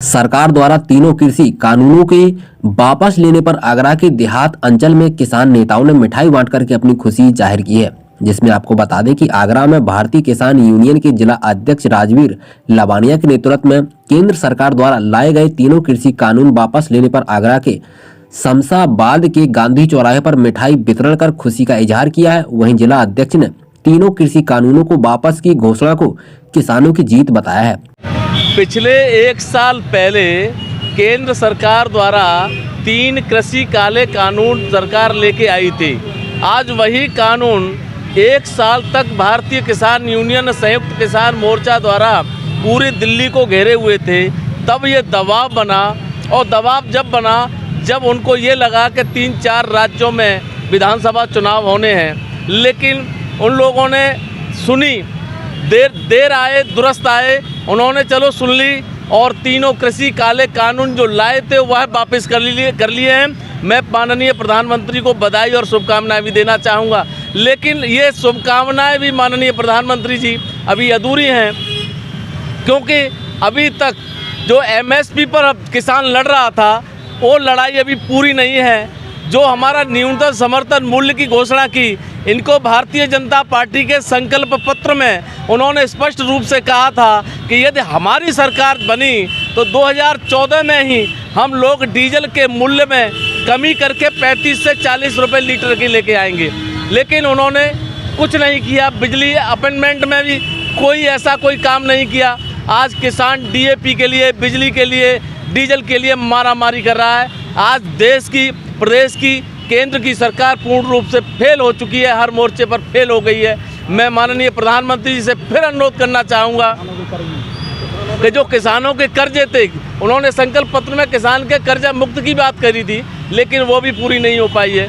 सरकार द्वारा तीनों कृषि कानूनों के वापस लेने पर आगरा के देहात अंचल में किसान नेताओं ने मिठाई बांट करके अपनी खुशी जाहिर की है। जिसमें आपको बता दें कि आगरा में भारतीय किसान यूनियन के जिला अध्यक्ष राजवीर लवानिया के नेतृत्व में केंद्र सरकार द्वारा लाए गए तीनों कृषि कानून वापस लेने पर आगरा के शमशाबाद के गांधी चौराहे पर मिठाई वितरण कर खुशी का इजहार किया है। वहीं जिला अध्यक्ष ने तीनों कृषि कानूनों को वापस की घोषणा को किसानों की जीत बताया है। पिछले एक साल पहले केंद्र सरकार द्वारा 3 कृषि काले कानून सरकार लेके आई थी। आज वही कानून एक साल तक भारतीय किसान यूनियन संयुक्त किसान मोर्चा द्वारा पूरी दिल्ली को घेरे हुए थे। तब ये दबाव बना और दबाव जब बना जब उनको ये लगा कि 3-4 राज्यों में विधानसभा चुनाव होने हैं, लेकिन उन लोगों ने सुनी, देर आए दुरुस्त आए, उन्होंने चलो सुन ली और तीनों कृषि काले कानून जो लाए थे वह वापस कर लिए हैं। मैं माननीय प्रधानमंत्री को बधाई और शुभकामनाएं भी देना चाहूँगा, लेकिन ये शुभकामनाएं भी माननीय प्रधानमंत्री जी अभी अधूरी हैं, क्योंकि अभी तक जो MSP पर किसान लड़ रहा था वो लड़ाई अभी पूरी नहीं है। जो हमारा न्यूनतम समर्थन मूल्य की घोषणा की, इनको भारतीय जनता पार्टी के संकल्प पत्र में उन्होंने स्पष्ट रूप से कहा था कि यदि हमारी सरकार बनी तो 2014 में ही हम लोग डीजल के मूल्य में कमी करके 35 से 40 रुपये लीटर की लेके आएंगे, लेकिन उन्होंने कुछ नहीं किया। बिजली अपॉइंटमेंट में भी कोई काम नहीं किया। आज किसान DAP के लिए, बिजली के लिए, डीजल के लिए मारामारी कर रहा है। आज देश की, प्रदेश की, केंद्र की सरकार पूर्ण रूप से फेल हो चुकी है, हर मोर्चे पर फेल हो गई है। मैं माननीय प्रधानमंत्री जी से फिर अनुरोध करना चाहूँगा कि जो किसानों के कर्जे थे, उन्होंने संकल्प पत्र में किसान के कर्जा मुक्त की बात करी थी, लेकिन वो भी पूरी नहीं हो पाई है।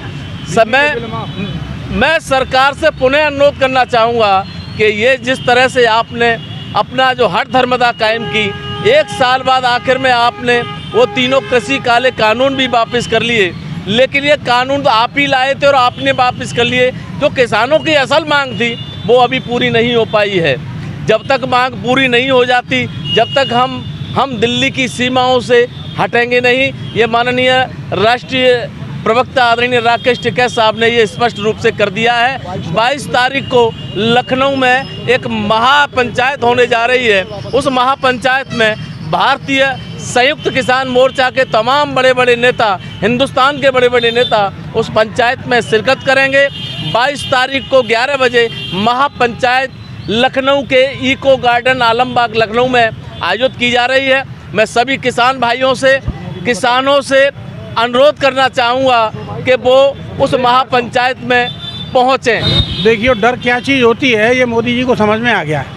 मैं सरकार से पुनः अनुरोध करना चाहूँगा कि ये जिस तरह से आपने अपना जो हठ धर्मता कायम की, एक साल बाद आखिर में आपने वो तीनों कृषि काले कानून भी वापस कर लिए, लेकिन ये कानून तो आप ही लाए थे और आपने वापस कर लिए। जो किसानों की असल मांग थी वो अभी पूरी नहीं हो पाई है। जब तक मांग पूरी नहीं हो जाती, जब तक हम दिल्ली की सीमाओं से हटेंगे नहीं। ये माननीय राष्ट्रीय प्रवक्ता आदरणीय राकेश टिकैत साहब ने ये स्पष्ट रूप से कर दिया है। 22 तारीख को लखनऊ में एक महापंचायत होने जा रही है। उस महापंचायत में भारतीय संयुक्त किसान मोर्चा के तमाम बड़े बड़े नेता, हिंदुस्तान के बड़े बड़े नेता उस पंचायत में शिरकत करेंगे। 22 तारीख को 11 बजे महापंचायत लखनऊ के इको गार्डन आलमबाग लखनऊ में आयोजित की जा रही है। मैं सभी किसान भाइयों से, किसानों से अनुरोध करना चाहूँगा कि वो उस महापंचायत में पहुँचें। देखिए, डर क्या चीज़ होती है ये मोदी जी को समझ में आ गया है,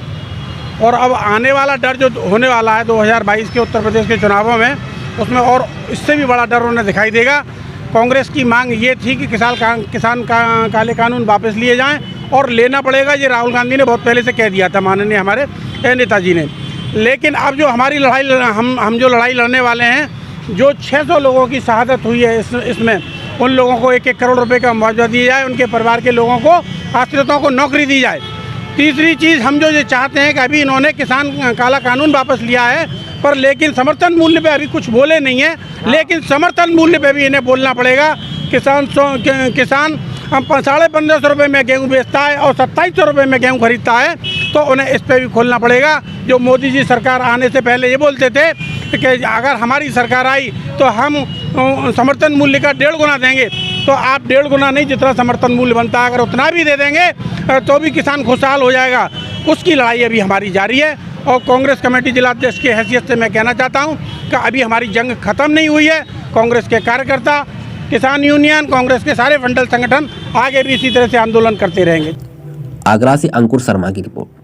और अब आने वाला डर जो होने वाला है 2022 के उत्तर प्रदेश के चुनावों में, उसमें और इससे भी बड़ा डर उन्हें दिखाई देगा। कांग्रेस की मांग ये थी कि किसान काले कानून वापस लिए जाएं, और लेना पड़ेगा। ये राहुल गांधी ने बहुत पहले से कह दिया था, माननीय हमारे नेताजी ने। लेकिन अब जो हमारी लड़ाई, हम जो लड़ाई लड़ने वाले हैं, जो 600 लोगों की शहादत हुई है इसमें, उन लोगों को 1-1 करोड़ रुपए का मुआवजा दिया जाए, उनके परिवार के लोगों को, आश्रितों को नौकरी दी जाए। तीसरी चीज़, हम जो ये चाहते हैं कि अभी इन्होंने किसान काला कानून वापस लिया है, पर लेकिन समर्थन मूल्य पे अभी कुछ बोले नहीं है, लेकिन समर्थन मूल्य पे भी इन्हें बोलना पड़ेगा। किसान हम 1550 रुपये में गेहूँ बेचता है और 2700 रुपये में गेहूँ खरीदता है, तो उन्हें इस पर भी खोलना पड़ेगा। जो मोदी जी सरकार आने से पहले ये बोलते थे कि अगर हमारी सरकार आई तो हम समर्थन मूल्य का 1.5 गुना देंगे, तो आप 1.5 गुना नहीं, जितना समर्थन मूल्य बनता है अगर उतना भी दे देंगे तो भी किसान खुशहाल हो जाएगा। उसकी लड़ाई अभी हमारी जारी है। और कांग्रेस कमेटी जिलाध्यक्ष की हैसियत से मैं कहना चाहता हूं कि अभी हमारी जंग खत्म नहीं हुई है। कांग्रेस के कार्यकर्ता, किसान यूनियन, कांग्रेस के सारे मंडल संगठन आगे भी इसी तरह से आंदोलन करते रहेंगे। आगरा से अंकुर शर्मा की रिपोर्ट।